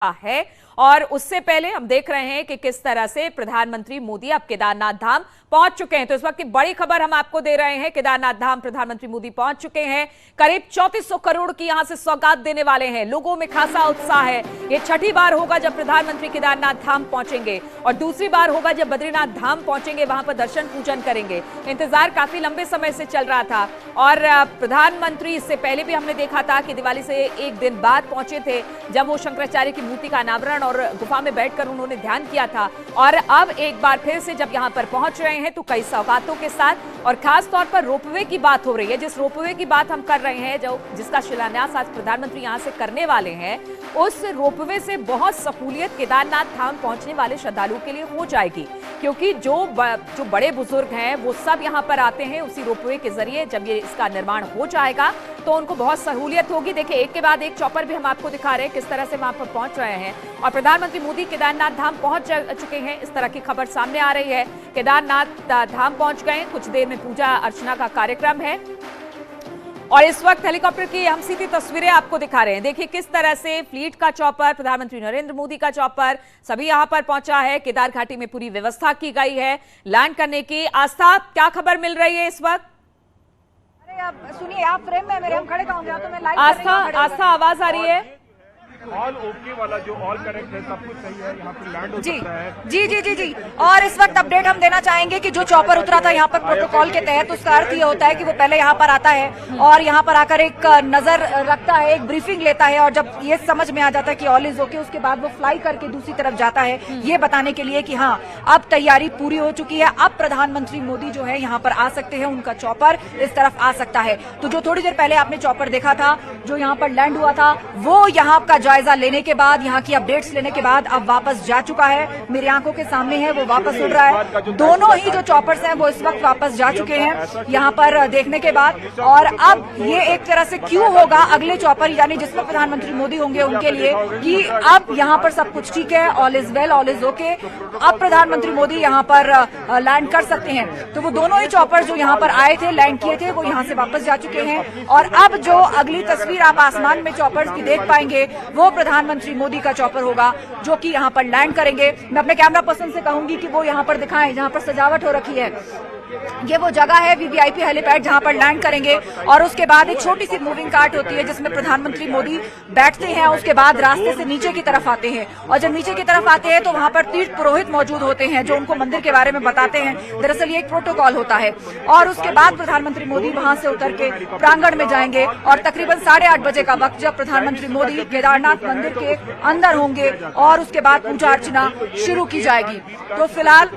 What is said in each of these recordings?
है। और उससे पहले हम देख रहे हैं कि किस तरह से प्रधानमंत्री मोदी अब केदारनाथ धाम पहुंच चुके हैं। तो इस वक्त की बड़ी खबर हम आपको दे रहे हैं, केदारनाथ धाम प्रधानमंत्री मोदी पहुंच चुके हैं। करीब 3400 करोड़ की यहां से सौगात देने वाले हैं। लोगों में खासा उत्साह है। ये छठी बार होगा जब प्रधानमंत्री केदारनाथ धाम पहुंचेंगे और दूसरी बार होगा जब बद्रीनाथ धाम पहुंचेंगे, वहां पर दर्शन पूजन करेंगे। इंतजार काफी लंबे समय से चल रहा था और प्रधानमंत्री इससे पहले भी हमने देखा था कि दिवाली से एक दिन बाद पहुंचे थे, जब वो शंकराचार्य की मूर्ति का अनावरण और गुफा में बैठकर उन्होंने ध्यान किया था। और अब एक बार फिर से जब यहां पर पहुंच रहे हैं तो कई सौगातों के साथ और खास तौर पर रोपवे की बात हो रही है। जिस रोपवे की बात हम कर रहे हैं, जिसका शिलान्यास आज प्रधानमंत्री यहां से करने वाले हैं, उस रोपवे से बहुत सहूलियत केदारनाथ धाम पहुंचने वाले श्रद्धालुओं के लिए हो जाएगी, क्योंकि जो बड़े बुजुर्ग हैं वो सब यहां पर आते हैं उसी रोपवे के जरिए। जब ये इसका निर्माण हो जाएगा तो उनको बहुत सहूलियत होगी। देखिए, एक के बाद एक चॉपर भी हम आपको दिखा रहे हैं किस तरह से वहां पर पहुंच रहे हैं और प्रधानमंत्री मोदी केदारनाथ धाम पहुंच चुके हैं। इस तरह की खबर सामने आ रही है। केदारनाथ धाम पहुंच गए, कुछ देर में पूजा अर्चना का कार्यक्रम है और इस वक्त हेलीकॉप्टर की हम सीधी तस्वीरें आपको दिखा रहे हैं। देखिए किस तरह से फ्लीट का चॉपर, प्रधानमंत्री नरेंद्र मोदी का चॉपर सभी यहां पर पहुंचा है। केदार घाटी में पूरी व्यवस्था की गई है लैंड करने की। आस्था, क्या खबर मिल रही है इस वक्त? अरे सुनिए, आप फ्रेम में मेरे, हम खड़े कहाँ होंगे तो मैं लाइव आस्था आवाज आ रही है? ऑल ओके वाला जो ऑल करेक्ट है, सब कुछ सही है, यहाँ पर लैंड हो सकता है। जी जी जी जी। और इस वक्त अपडेट हम देना चाहेंगे कि जो चॉपर उतरा था यहाँ पर प्रोटोकॉल के तहत, उसका अर्थ ये होता है कि वो पहले यहाँ पर आता है और यहाँ पर आकर एक नजर रखता है, एक ब्रीफिंग लेता है और जब ये समझ में आ जाता है कि ऑल इज ओके, उसके बाद वो फ्लाई करके दूसरी तरफ जाता है, ये बताने के लिए कि हाँ अब तैयारी पूरी हो चुकी है, अब प्रधानमंत्री मोदी जो है यहाँ पर आ सकते हैं, उनका चॉपर इस तरफ आ सकता है। तो जो थोड़ी देर पहले आपने चॉपर देखा था जो यहाँ पर लैंड हुआ था, वो यहाँ का जायजा लेने के बाद, यहाँ की अपडेट्स लेने के बाद अब वापस जा चुका है। मेरी आंखों के सामने है, वो वापस उड़ रहा है। दोनों ही जो चॉपर्स हैं वो इस वक्त वापस जा चुके हैं यहाँ पर देखने के बाद। और अब ये एक तरह से क्यू होगा अगले चॉपर, यानी जिसमें प्रधानमंत्री मोदी होंगे उनके लिए, कि अब यहाँ पर सब कुछ ठीक है, all is well, all is okay, अब प्रधानमंत्री मोदी यहाँ पर लैंड कर सकते हैं। तो वो दोनों ही चॉपर जो यहाँ पर आए थे, लैंड किए थे, वो यहाँ से वापस जा चुके हैं। और अब जो अगली तस्वीर आप आसमान में चॉपर्स की देख पाएंगे वो प्रधानमंत्री मोदी का चॉपर होगा जो कि यहाँ पर लैंड करेंगे। मैं अपने कैमरा पर्सन से कहूंगी कि वो यहाँ पर दिखाएं जहाँ पर सजावट हो रखी है। ये वो जगह है वीवीआईपी हेलीपैड जहां पर लैंड करेंगे और उसके बाद एक छोटी सी मूविंग कार्ट होती है जिसमें प्रधानमंत्री मोदी बैठते हैं। उसके बाद रास्ते से नीचे की तरफ आते हैं और जब नीचे की तरफ आते हैं तो वहां पर तीर्थ पुरोहित मौजूद होते हैं जो उनको मंदिर के बारे में बताते हैं। दरअसल ये एक प्रोटोकॉल होता है और उसके बाद प्रधानमंत्री मोदी वहां से उतर के प्रांगण में जाएंगे और तकरीबन 8:30 बजे का वक्त जब प्रधानमंत्री मोदी केदारनाथ मंदिर के अंदर होंगे और उसके बाद पूजा अर्चना शुरू की जाएगी। तो फिलहाल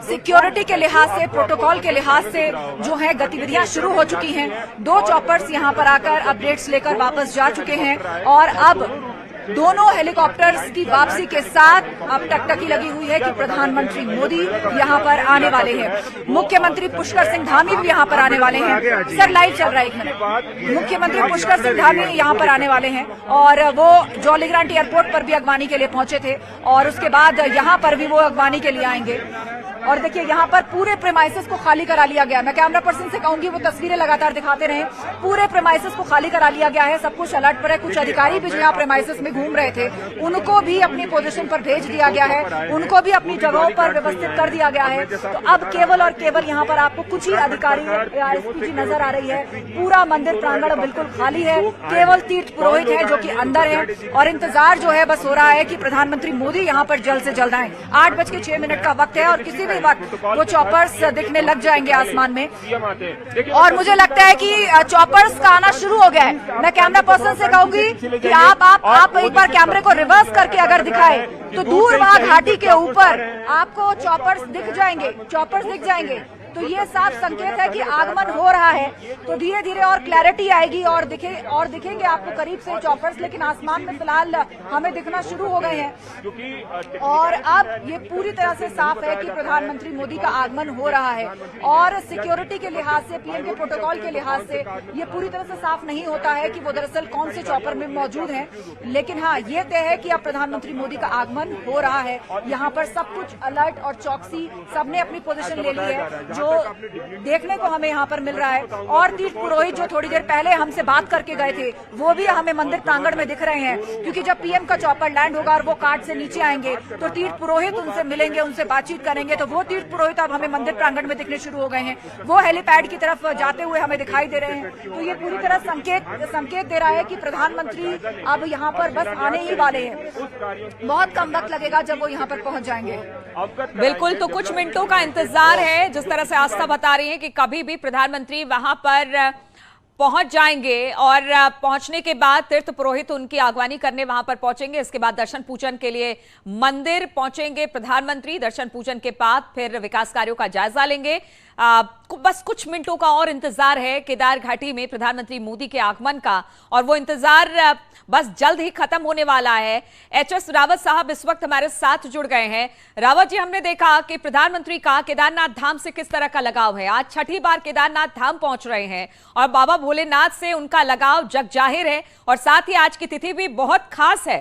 सिक्योरिटी के लिहाज से, प्रोटोकॉल के लिहाज से जो है गतिविधियां शुरू हो चुकी हैं। 2 चॉपर्स यहां पर आकर अपडेट्स लेकर वापस जा चुके हैं और अब दोनों हेलीकॉप्टर्स की वापसी के साथ अब टकटकी लगी हुई है कि प्रधानमंत्री मोदी यहां पर आने वाले हैं। मुख्यमंत्री पुष्कर सिंह धामी भी यहां पर आने वाले हैं। सर लाइव चल रहा है, 1 मिनट। मुख्यमंत्री पुष्कर सिंह धामी यहां पर आने वाले हैं और वो जॉली ग्रांट एयरपोर्ट पर भी अगवानी के लिए पहुंचे थे और उसके बाद यहां पर भी वो अगवानी के लिए आएंगे। और देखिए यहाँ पर पूरे प्रेमाइसेस को खाली करा लिया गया। मैं कैमरा पर्सन से कहूंगी वो तस्वीरें लगातार दिखाते रहे। पूरे प्रेमाइसेस को खाली करा लिया गया है, सब कुछ अलर्ट पर है। कुछ अधिकारी भी जो यहाँ प्रेमाइसेस में घूम रहे थे उनको भी अपनी पोजीशन पर भेज दिया गया है, उनको भी अपनी जगहों पर व्यवस्थित कर दिया गया है। तो अब केवल और केवल यहाँ पर आपको कुछ ही अधिकारी या एसपीजी नजर आ रही है। पूरा मंदिर प्रांगण बिल्कुल खाली है, केवल तीर्थ पुरोहित है जो कि अंदर है और इंतजार जो है बस हो रहा है कि प्रधानमंत्री मोदी यहाँ पर जल्द से जल्द आए। 8:06 का वक्त है और किसी भी वक्त वो चॉपर्स दिखने लग जाएंगे आसमान में और मुझे लगता है कि चॉपर्स का आना शुरू हो गया है। मैं कैमरा पर्सन से कहूंगी कि आप एक बार कैमरे को रिवर्स करके अगर दिखाए तो दूर वहां घाटी के ऊपर आपको चॉपर्स दिख जाएंगे। तो ये साफ संकेत है कि आगमन हो रहा है। तो धीरे धीरे और क्लैरिटी आएगी और दिखेंगे आपको करीब से चॉपर्स, लेकिन आसमान में फिलहाल हमें दिखना शुरू हो गए हैं और अब ये पूरी तरह से साफ है कि प्रधानमंत्री मोदी का आगमन हो रहा है। और सिक्योरिटी के लिहाज से, पीएम के प्रोटोकॉल के लिहाज से ये पूरी तरह से साफ नहीं होता है कि वो दरअसल कौन से चॉपर में मौजूद हैं, लेकिन हाँ ये तय है कि अब प्रधानमंत्री मोदी का आगमन हो रहा है। यहाँ पर सब कुछ अलर्ट और चौकसी, सबने अपनी पोजीशन ले ली है। जो देखने को हमें यहाँ पर मिल रहा है। और तीर्थ पुरोहित जो थोड़ी देर पहले हमसे बात करके गए थे वो भी हमें मंदिर प्रांगण में दिख रहे हैं, क्योंकि जब पीएम का चॉपर लैंड होगा और वो कार्ड से नीचे आएंगे तो तीर्थ पुरोहित उनसे मिलेंगे, उनसे बातचीत करेंगे। तो वो तीर्थ पुरोहित अब हमें मंदिर प्रांगण में दिखने शुरू हो गए हैं, वो हेलीपैड की तरफ जाते हुए हमें दिखाई दे रहे हैं। तो ये पूरी तरह संकेत दे रहा है कि प्रधानमंत्री अब यहाँ पर बस आने ही वाले हैं। बहुत कम वक्त लगेगा जब वो यहाँ पर पहुंच जाएंगे। बिल्कुल, तो कुछ मिनटों का इंतजार है। जिस तरह से आस्था बता रही है कि कभी भी प्रधानमंत्री वहां पर पहुंच जाएंगे और पहुंचने के बाद तीर्थ पुरोहित उनकी आगवानी करने वहां पर पहुंचेंगे। इसके बाद दर्शन पूजन के लिए मंदिर पहुंचेंगे प्रधानमंत्री। दर्शन पूजन के बाद फिर विकास कार्यों का जायजा लेंगे। बस कुछ मिनटों का और इंतजार है केदार घाटी में प्रधानमंत्री मोदी के आगमन का, और वो इंतजार बस जल्द ही खत्म होने वाला है। एचएस रावत साहब इस वक्त हमारे साथ जुड़ गए हैं। रावत जी, हमने देखा कि प्रधानमंत्री का केदारनाथ धाम से किस तरह का लगाव है। आज छठी बार केदारनाथ धाम पहुंच रहे हैं और बाबा भोलेनाथ से उनका लगाव जग जाहिर है, और साथ ही आज की तिथि भी बहुत खास है।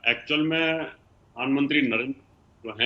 एक्चुअल में प्रधानमंत्री नरेंद्र हैं